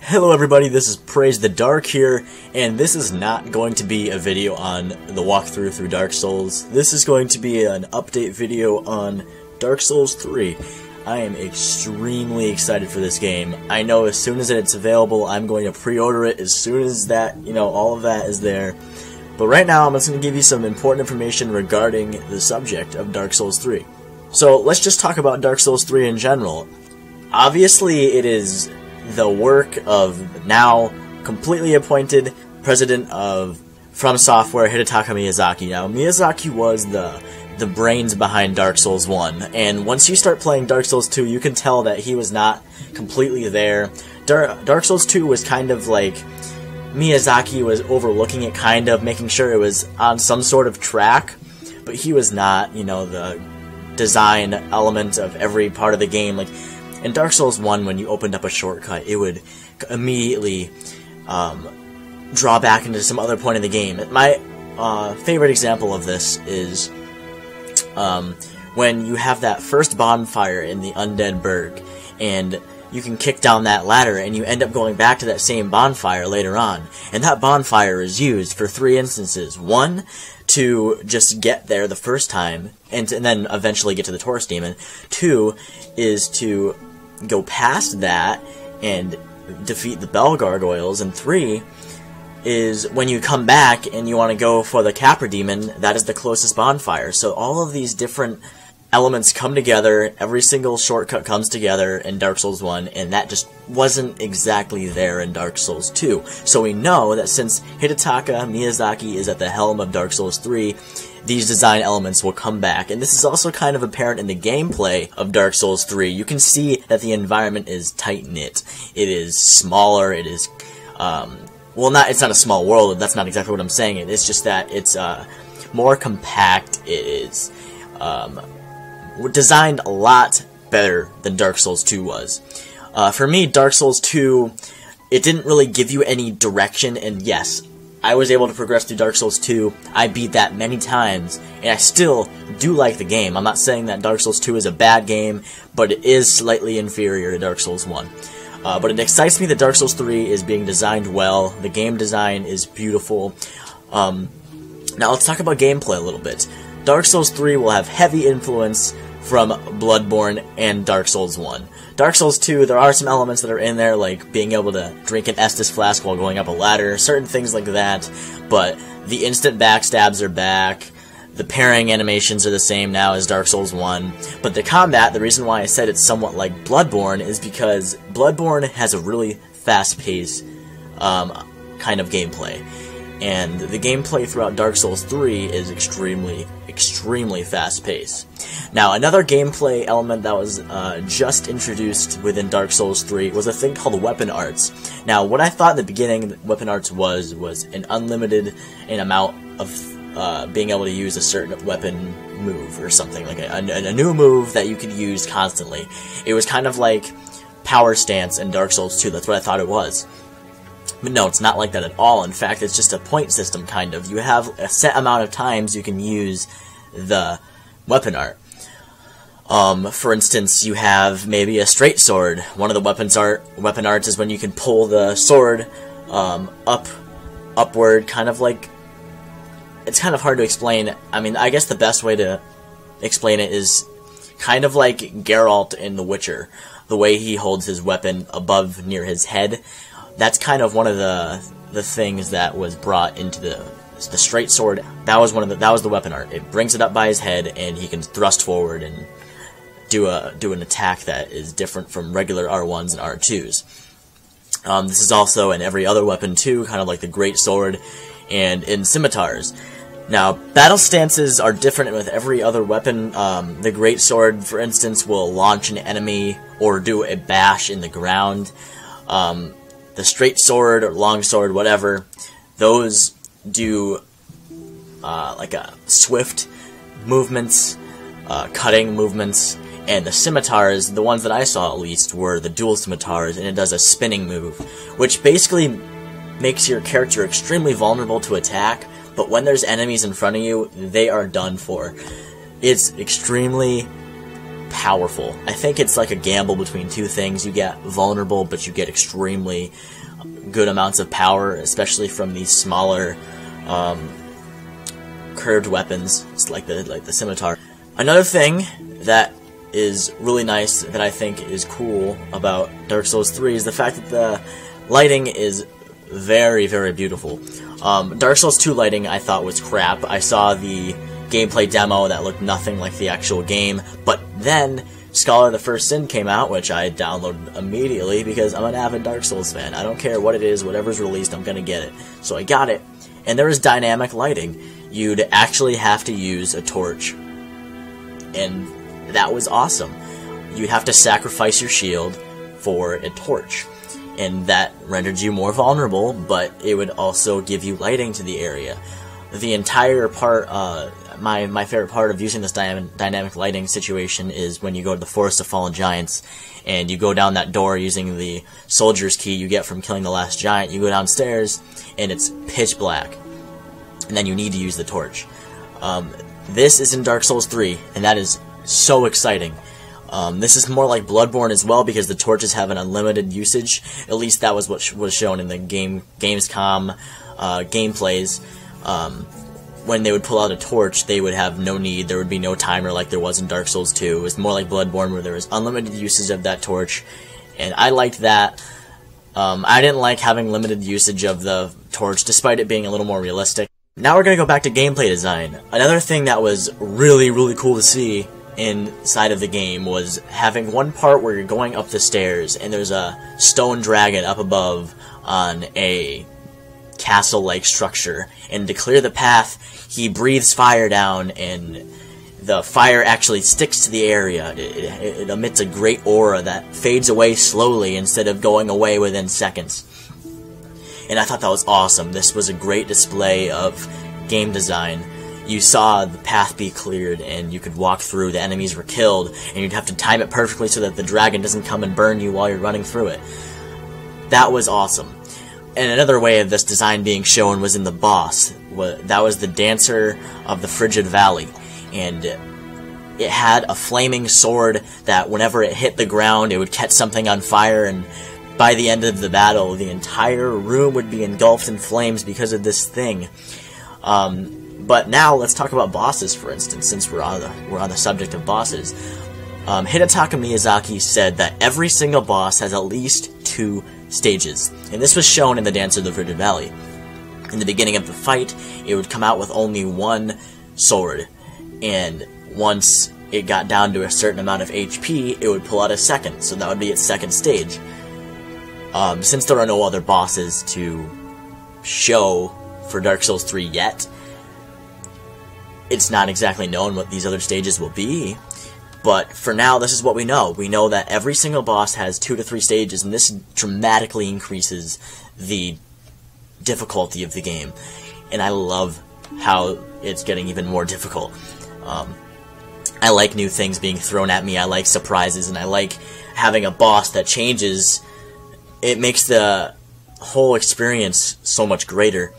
Hello everybody, this is Praise the Dark here, and this is not going to be a video on the walkthrough through Dark Souls. This is going to be an update video on Dark Souls 3. I am extremely excited for this game. I know as soon as it's available, I'm going to pre-order it as soon as that, all of that is there. But right now, I'm just going to give you some important information regarding the subject of Dark Souls 3. So, let's just talk about Dark Souls 3 in general. Obviously, it is the work of now completely appointed president of From Software, Hidetaka Miyazaki. Now, Miyazaki was the brains behind Dark Souls 1, and once you start playing Dark Souls 2, you can tell that he was not completely there. Dark Souls 2 was kind of like Miyazaki was overlooking it, kind of making sure it was on some sort of track, but he was not, the design element of every part of the game. Like in Dark Souls 1, when you opened up a shortcut, it would immediately draw back into some other point of the game. My favorite example of this is when you have that first bonfire in the Undead Burg, and you can kick down that ladder, and you end up going back to that same bonfire later on. And that bonfire is used for 3 instances. 1, to just get there the first time, and then eventually get to the Taurus Demon. 2 is to go past that and defeat the Bell Gargoyles. And 3 is when you come back and you want to go for the Capra Demon, that is the closest bonfire. So all of these different elements come together, every single shortcut comes together in Dark Souls 1, and that just wasn't exactly there in Dark Souls 2. So we know that since Hidetaka Miyazaki is at the helm of Dark Souls 3, these design elements will come back. And this is also kind of apparent in the gameplay of Dark Souls 3. You can see that the environment is tight-knit. It is smaller, it is, it's not a small world, that's not exactly what I'm saying. It's just that it's more compact, it is designed a lot better than Dark Souls 2 was. For me, Dark Souls 2, it didn't really give you any direction, and yes, I was able to progress through Dark Souls 2. I beat that many times, and I still do like the game. I'm not saying that Dark Souls 2 is a bad game, but it is slightly inferior to Dark Souls 1. But it excites me that Dark Souls 3 is being designed well. The game design is beautiful. Now let's talk about gameplay a little bit. Dark Souls 3 will have heavy influence from Bloodborne and Dark Souls 1. Dark Souls 2, there are some elements that are in there, like being able to drink an Estus flask while going up a ladder, certain things like that, but the instant backstabs are back, the parrying animations are the same now as Dark Souls 1, but the combat, the reason why I said it's somewhat like Bloodborne is because Bloodborne has a really fast-paced kind of gameplay. And the gameplay throughout Dark Souls 3 is extremely fast-paced. Now, another gameplay element that was just introduced within Dark Souls 3 was a thing called weapon arts. Now, what I thought in the beginning weapon arts was an unlimited amount of being able to use a certain weapon move or something, like a new move that you could use constantly. It was kind of like Power Stance in Dark Souls 2, that's what I thought it was. But no, it's not like that at all. In fact, it's just a point system, kind of. You have a set amount of times you can use the weapon art. For instance, you have maybe a straight sword. One of the weapon arts is when you can pull the sword upward, kind of like... It's kind of hard to explain. I mean, I guess the best way to explain it is kind of like Geralt in The Witcher. The way he holds his weapon above near his head. That's kind of one of the things that was brought into the straight sword. That was the weapon art. It brings it up by his head, and he can thrust forward and do an attack that is different from regular R1s and R2s. This is also in every other weapon too, kind of like the great sword, and in scimitars. Now, battle stances are different with every other weapon. The great sword, for instance, will launch an enemy or do a bash in the ground. The straight sword or long sword, whatever, those do like a swift movements, cutting movements, and the scimitars, the ones that I saw at least, were the dual scimitars, and it does a spinning move, which basically makes your character extremely vulnerable to attack, but when there's enemies in front of you, they are done for. It's extremely powerful. I think it's like a gamble between two things. You get vulnerable, but you get extremely good amounts of power, especially from these smaller curved weapons. It's like the scimitar. Another thing that is really nice that I think is cool about Dark Souls 3 is the fact that the lighting is very, very beautiful. Dark Souls 2 lighting I thought was crap. I saw the gameplay demo that looked nothing like the actual game, but then Scholar of the First Sin came out, which I downloaded immediately because I'm an avid Dark Souls fan. I don't care what it is, whatever's released, I'm gonna get it. So I got it, and there was dynamic lighting. You'd actually have to use a torch, and that was awesome. You'd have to sacrifice your shield for a torch, and that rendered you more vulnerable, but it would also give you lighting to the area. The entire part, my favorite part of using this dynamic lighting situation is when you go to the Forest of Fallen Giants, and you go down that door using the soldier's key you get from killing the last giant. You go downstairs, and it's pitch black, and then you need to use the torch. This is in Dark Souls 3, and that is so exciting. This is more like Bloodborne as well, because the torches have an unlimited usage. At least that was what was shown in the Gamescom gameplays. When they would pull out a torch, they would have no need, there would be no timer like there was in Dark Souls 2. It was more like Bloodborne, where there was unlimited usage of that torch, and I liked that. I didn't like having limited usage of the torch, despite it being a little more realistic. Now we're going to go back to gameplay design. Another thing that was really, really cool to see inside of the game was having one part where you're going up the stairs, and there's a stone dragon up above on a castle-like structure, and to clear the path, he breathes fire down, and the fire actually sticks to the area. It emits a great aura that fades away slowly instead of going away within seconds. And I thought that was awesome. This was a great display of game design. You saw the path be cleared, and you could walk through, the enemies were killed, and you'd have to time it perfectly so that the dragon doesn't come and burn you while you're running through it. That was awesome. And another way of this design being shown was in the boss. That was the Dancer of the Frigid Valley, and it had a flaming sword that whenever it hit the ground, it would catch something on fire, and by the end of the battle, the entire room would be engulfed in flames because of this thing. But now let's talk about bosses, for instance, since we're on the subject of bosses. Hidetaka Miyazaki said that every single boss has at least 2 stages, and this was shown in the Dancer of the Frigid Valley. In the beginning of the fight, it would come out with only 1 sword, and once it got down to a certain amount of HP, it would pull out a second, so that would be its second stage. Since there are no other bosses to show for Dark Souls 3 yet, it's not exactly known what these other stages will be, but for now, this is what we know. We know that every single boss has 2 to 3 stages, and this dramatically increases the difficulty of the game, and I love how it's getting even more difficult. I like new things being thrown at me, I like surprises, and I like having a boss that changes. It makes the whole experience so much greater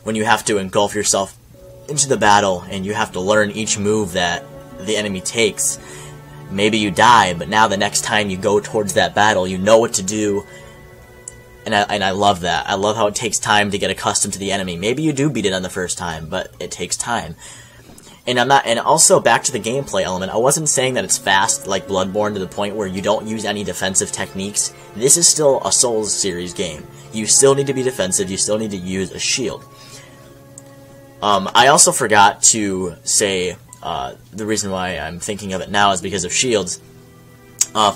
when you have to engulf yourself into the battle and you have to learn each move that the enemy takes. Maybe you die, but now the next time you go towards that battle, you know what to do, and I love that. I love how it takes time to get accustomed to the enemy. Maybe you do beat it on the first time, but it takes time. And also back to the gameplay element, I wasn't saying that it's fast like Bloodborne to the point where you don't use any defensive techniques. This is still a Souls series game. You still need to be defensive, you still need to use a shield. I also forgot to say, the reason why I'm thinking of it now is because of shields.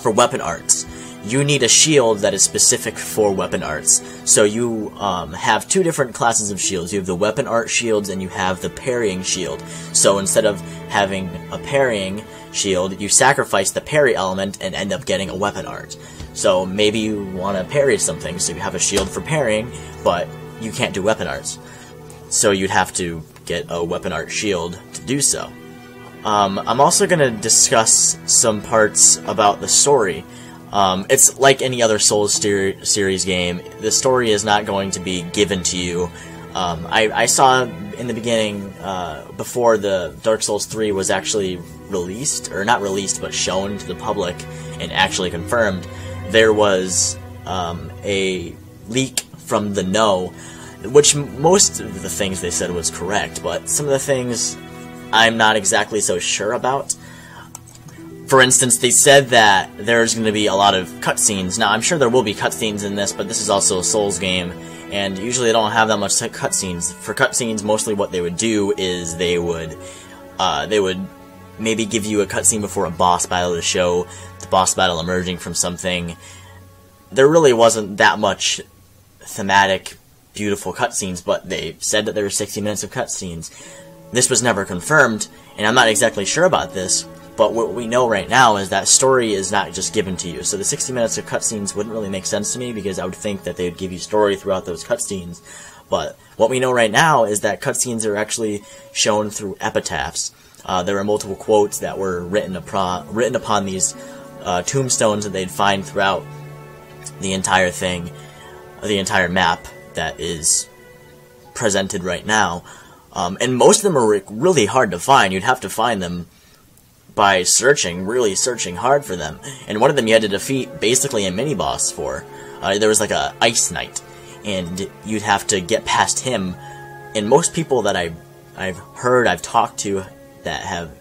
For weapon arts, you need a shield that is specific for weapon arts. So you have 2 different classes of shields. You have the weapon art shields and you have the parrying shield. So instead of having a parrying shield, you sacrifice the parry element and end up getting a weapon art. So maybe you want to parry something, so you have a shield for parrying, but you can't do weapon arts. So you'd have to get a weapon art shield to do so. I'm also going to discuss some parts about the story. It's like any other Souls series game. The story is not going to be given to you I saw in the beginning, before the Dark Souls 3 was actually released, or not released, but shown to the public and actually confirmed, there was a leak from the No, which most of the things they said was correct, but some of the things I'm not exactly so sure about. For instance, they said that there's going to be a lot of cutscenes. Now, I'm sure there will be cutscenes in this, but this is also a Souls game, and usually they don't have that much cutscenes. For cutscenes, mostly what they would do is they would maybe give you a cutscene before a boss battle to show the boss battle emerging from something. There really wasn't that much thematic, beautiful cutscenes, but they said that there were 60 minutes of cutscenes. This was never confirmed, and I'm not exactly sure about this, but what we know right now is that story is not just given to you. So the 60 minutes of cutscenes wouldn't really make sense to me, because I would think that they would give you story throughout those cutscenes. But what we know right now is that cutscenes are actually shown through epitaphs. There are multiple quotes that were written upon these tombstones that they'd find throughout the entire thing, the entire map that is presented right now. And most of them are really hard to find. You'd have to find them by really searching hard for them. And one of them you had to defeat basically a mini-boss for. There was like a Ice Knight, and you'd have to get past him. And most people that I've talked to that have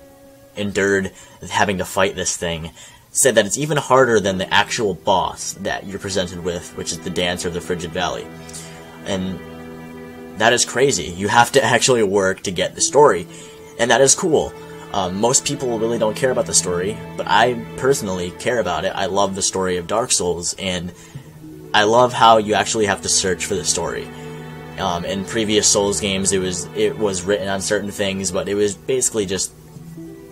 endured having to fight this thing said that it's even harder than the actual boss that you're presented with, which is the Dancer of the Frigid Valley. And that is crazy. You have to actually work to get the story, and that is cool. Most people really don't care about the story, but I personally care about it. I love the story of Dark Souls, and I love how you actually have to search for the story. In previous Souls games, it was written on certain things, but it was basically just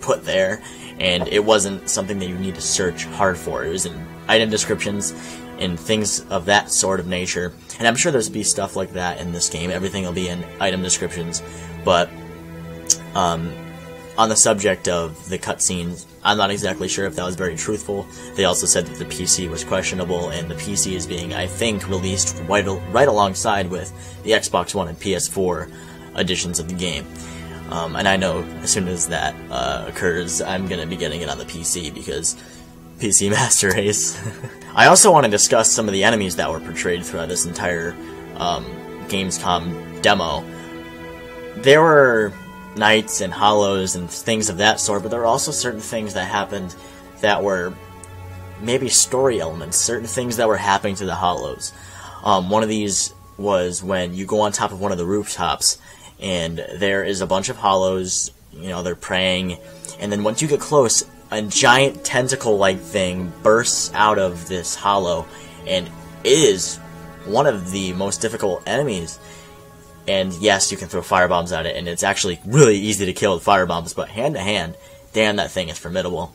put there, and it wasn't something that you need to search hard for. It was in item descriptions and things of that sort of nature. And I'm sure there'll be stuff like that in this game. Everything will be in item descriptions, but on the subject of the cutscenes, I'm not exactly sure if that was very truthful. They also said that the PC was questionable, and the PC is being, I think, released right alongside with the Xbox One and PS4 editions of the game. And I know as soon as that occurs, I'm going to be getting it on the PC, because PC Master Race. I also want to discuss some of the enemies that were portrayed throughout this entire Gamescom demo. There were knights and hollows and things of that sort, but there were also certain things that happened that were maybe story elements, certain things that were happening to the hollows. One of these was when you go on top of one of the rooftops, and there is a bunch of hollows, you know, they're praying, and then once you get close, a giant tentacle-like thing bursts out of this hollow, and it is one of the most difficult enemies. And yes, you can throw firebombs at it, and it's actually really easy to kill with firebombs, but hand-to-hand, damn, that thing is formidable.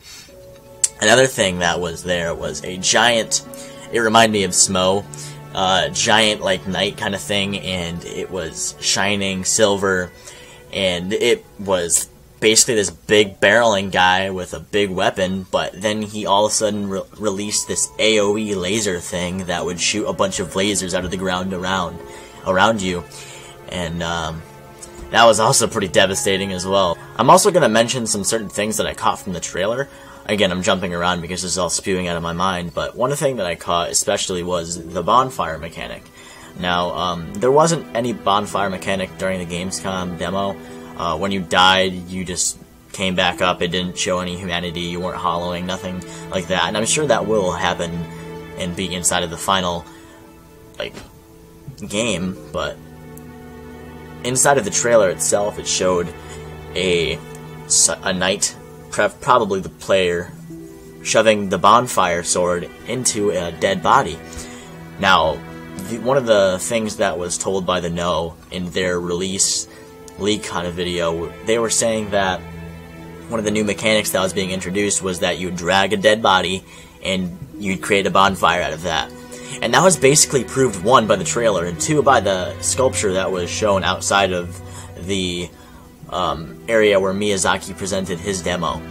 Another thing that was there was a giant, it reminded me of Smo, giant, like, knight kind of thing, and it was shining silver, and it was basically this big barreling guy with a big weapon, but then he all of a sudden released this AoE laser thing that would shoot a bunch of lasers out of the ground around you. And that was also pretty devastating as well. I'm also going to mention some certain things that I caught from the trailer. Again, I'm jumping around because this is all spewing out of my mind, but one thing that I caught especially was the bonfire mechanic. Now, there wasn't any bonfire mechanic during the Gamescom demo. When you died, you just came back up. It didn't show any humanity. You weren't hollowing, nothing like that. And I'm sure that will happen and be inside of the final, like, game, but inside of the trailer itself, it showed a knight, probably the player, shoving the bonfire sword into a dead body. Now, one of the things that was told by the No in their release leak kind of video, they were saying that one of the new mechanics that was being introduced was that you would drag a dead body and you'd create a bonfire out of that. And that was basically proved, 1, by the trailer, and 2, by the sculpture that was shown outside of the area where Miyazaki presented his demo.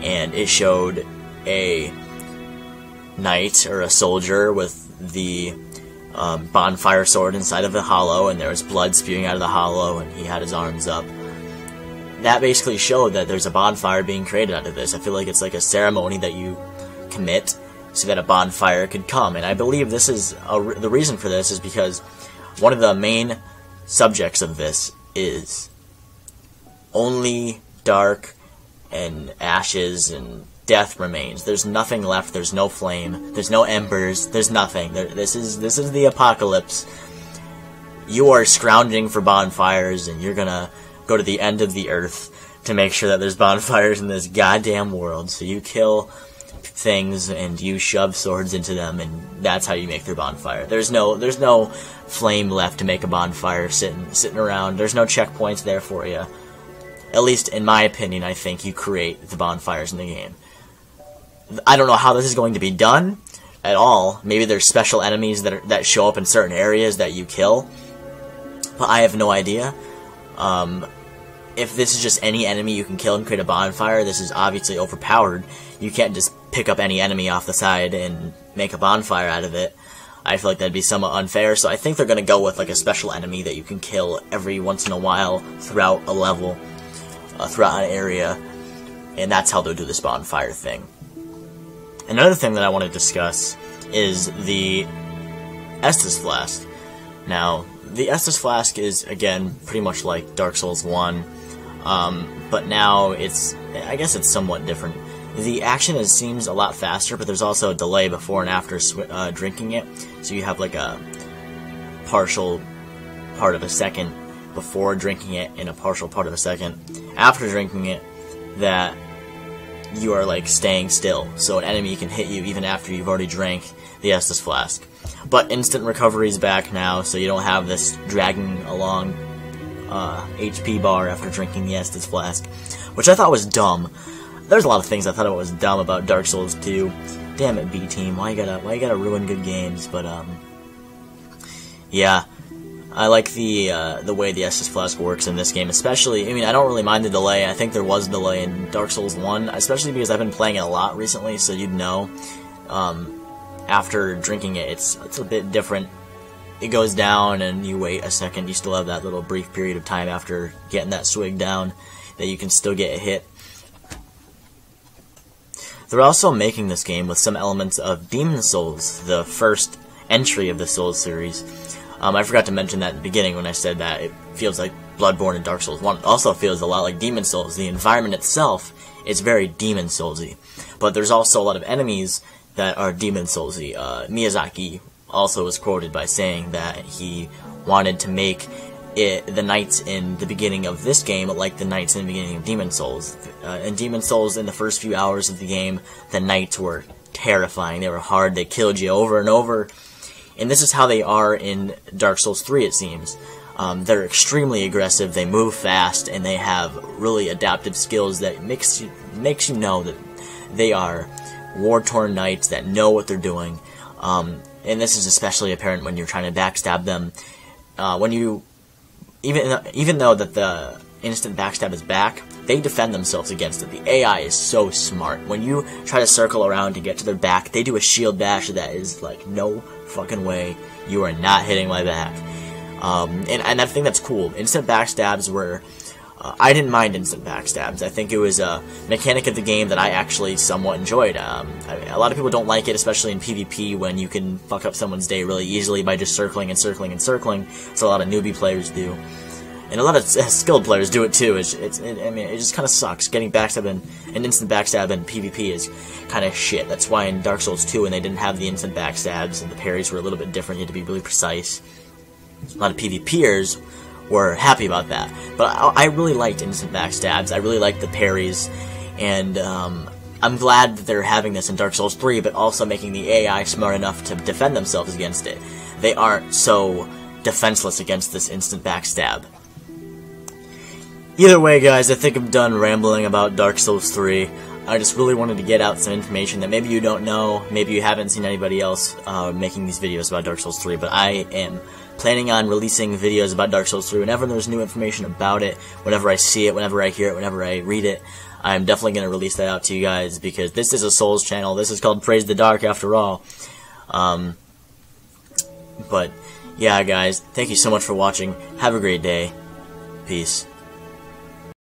And it showed a knight, or a soldier, with the bonfire sword inside of the hollow, and there was blood spewing out of the hollow, and he had his arms up. That basically showed that there's a bonfire being created out of this. I feel like it's like a ceremony that you commit so that a bonfire could come. And I believe this is the reason for this is because one of the main subjects of this is only dark and ashes and death remains. There's nothing left. There's no flame. There's no embers. There's nothing. This is the apocalypse. You are scrounging for bonfires, and you're gonna go to the end of the earth to make sure that there's bonfires in this goddamn world. So you kill things and you shove swords into them, and that's how you make their bonfire. There's no flame left to make a bonfire sitting around. There's no checkpoints there for you. At least in my opinion, I think you create the bonfires in the game. I don't know how this is going to be done at all. Maybe there's special enemies that show up in certain areas that you kill, but I have no idea. If this is just any enemy you can kill and create a bonfire, this is obviously overpowered. You can't just pick up any enemy off the side and make a bonfire out of it. I feel like that'd be somewhat unfair, so I think they're going to go with like a special enemy that you can kill every once in a while throughout a level, throughout an area, and that's how they'll do this bonfire thing. Another thing that I want to discuss is the Estus Flask. Now, the Estus Flask is, again, pretty much like Dark Souls 1, but now I guess it's somewhat different. The action seems a lot faster, but there's also a delay before and after drinking it, so you have like a partial part of a second before drinking it and a partial part of a second after drinking it that you are like staying still, so an enemy can hit you even after you've already drank the Estus Flask. But instant recovery is back now, so you don't have this dragging along HP bar after drinking the Estus Flask, which I thought was dumb. There's a lot of things I thought it was dumb about Dark Souls 2. Damn it, B-Team, why you gotta ruin good games? But yeah, I like the way the Estus Flask works in this game, especially. I mean, I don't really mind the delay. I think there was a delay in Dark Souls 1, especially because I've been playing it a lot recently, so you'd know. After drinking it, it's a bit different. It goes down, and you wait a second. You still have that little brief period of time after getting that swig down that you can still get a hit. They're also making this game with some elements of Demon Souls, the first entry of the Souls series. I forgot to mention that at the beginning when I said that it feels like Bloodborne and Dark Souls 1. It also feels a lot like Demon Souls. The environment itself is very Demon Soulsy. But there's also a lot of enemies that are Demon Soulsy. Miyazaki also was quoted by saying that he wanted to make the knights in the beginning of this game like the knights in the beginning of Demon Souls. In Demon Souls, in the first few hours of the game, the knights were terrifying. They were hard. They killed you over and over. And this is how they are in Dark Souls 3, it seems. They're extremely aggressive, they move fast, and they have really adaptive skills that makes you know that they are war-torn knights that know what they're doing. And this is especially apparent when you're trying to backstab them. Even though that the instant backstab is back, they defend themselves against it. The AI is so smart. When you try to circle around to get to their back, they do a shield bash that is like, no fucking way, you are not hitting my back. And I think that's cool. Instant backstabs were... I didn't mind instant backstabs. I think it was a mechanic of the game that I actually somewhat enjoyed. A lot of people don't like it, especially in PvP, when you can fuck up someone's day really easily by just circling and circling and circling. That's a lot of newbie players do. And a lot of skilled players do it too. I mean, it just kind of sucks. Getting backstab and instant backstab in PvP is kind of shit. That's why in Dark Souls 2, when they didn't have the instant backstabs and the parries were a little bit different, you had to be really precise. A lot of PvPers were happy about that. But I really liked instant backstabs. I really liked the parries. And I'm glad that they're having this in Dark Souls 3, but also making the AI smart enough to defend themselves against it. They aren't so defenseless against this instant backstab. Either way, guys, I think I'm done rambling about Dark Souls 3. I just really wanted to get out some information that maybe you don't know, maybe you haven't seen anybody else making these videos about Dark Souls 3, but I am planning on releasing videos about Dark Souls 3 whenever there's new information about it, whenever I see it, whenever I hear it, whenever I read it. I'm definitely going to release that out to you guys, because this is a Souls channel. This is called Praise the Dark, after all. But yeah, guys, thank you so much for watching. Have a great day. Peace.